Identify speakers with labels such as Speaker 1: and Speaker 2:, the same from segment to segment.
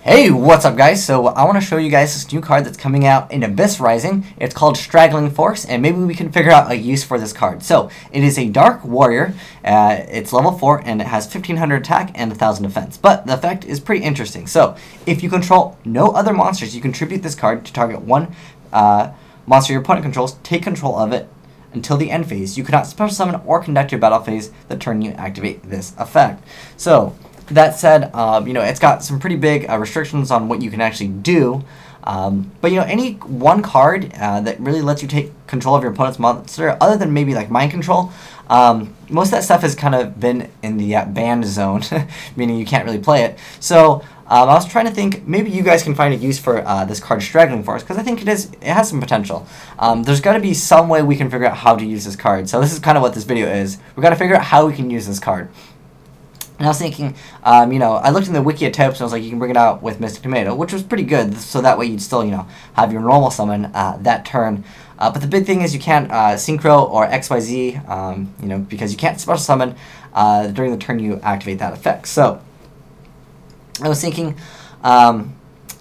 Speaker 1: Hey, what's up guys? So I want to show you guys this new card that's coming out in Abyss Rising. It's called Straggling Force, and maybe we can figure out a use for this card. So it is a Dark Warrior, it's level 4, and it has 1500 attack and 1000 defense. But the effect is pretty interesting. So if you control no other monsters, you contribute this card to target one monster your opponent controls, take control of it until the end phase. You cannot special summon or conduct your battle phase the turn you activate this effect. So that said, it's got some pretty big restrictions on what you can actually do. But any one card that really lets you take control of your opponent's monster, other than maybe like mind control, most of that stuff has kind of been in the banned zone, meaning you can't really play it. So I was trying to think, maybe you guys can find a use for this card Straggling Force, because I think it has some potential. There's got to be some way we can figure out how to use this card. So this is kind of what this video is. We've got to figure out how we can use this card. And I was thinking, I looked in the wiki of types and I was like, you can bring it out with Mystic Tomato, which was pretty good. So that way you'd still, have your normal summon that turn. But the big thing is you can't Synchro or XYZ, because you can't special summon during the turn you activate that effect. So I was thinking,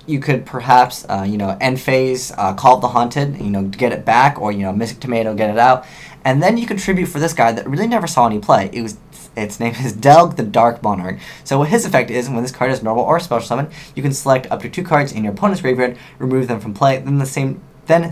Speaker 1: you could perhaps, end phase, Call of the Haunted, to get it back, or, Mystic Tomato, get it out. And then you contribute for this guy that really never saw any play. Its name is Delg the Dark Monarch. So what his effect is, when this card is normal or special summon, you can select up to 2 cards in your opponent's graveyard, remove them from play, then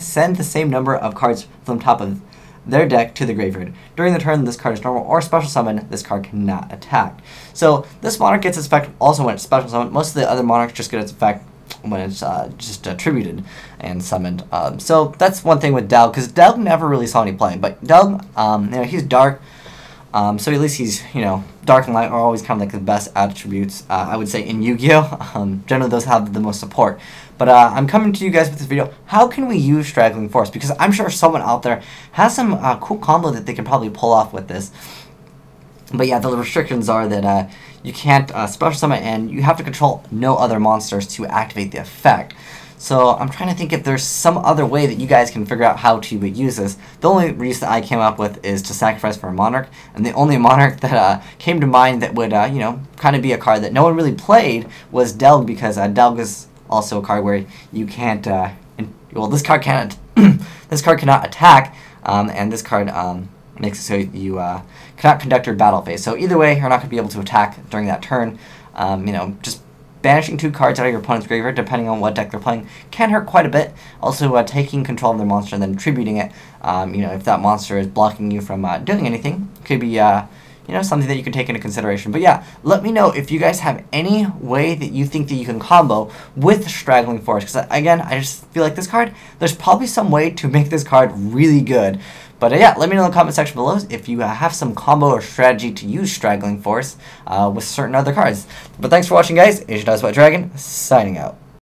Speaker 1: send the same number of cards from the top of their deck to the graveyard. During the turn this card is normal or special summon, this card cannot attack. So this Monarch gets its effect also when it's special summoned. Most of the other Monarchs just get its effect when it's just attributed and summoned. So that's one thing with Delg, because Delg never really saw any play. But Delg, he's dark. So at least he's, dark and light are always kind of like the best attributes, I would say, in Yu-Gi-Oh! Generally those have the most support. But I'm coming to you guys with this video. How can we use Straggling Force? Because I'm sure someone out there has some cool combo that they can probably pull off with this. But yeah, the restrictions are that you can't special summon, and you have to control no other monsters to activate the effect. So I'm trying to think if there's some other way that you guys can figure out how to use this. The only reason I came up with is to sacrifice for a Monarch, and the only Monarch that came to mind that would, kind of be a card that no one really played was Delg, because Delg is also a card where you can't, this card can't, this card cannot attack, and this card makes it so you cannot conduct your battle phase. So either way, you're not going to be able to attack during that turn. Just banishing 2 cards out of your opponent's graveyard, depending on what deck they're playing, can hurt quite a bit. Also, taking control of their monster and then attributing it, if that monster is blocking you from doing anything, could be, something that you can take into consideration. But yeah, let me know if you guys have any way that you think that you can combo with Straggling Force. Because, again, I just feel like this card, there's probably some way to make this card really good. But yeah, let me know in the comment section below if you have some combo or strategy to use Straggling Force with certain other cards. But thanks for watching, guys. It's your Dragon, signing out.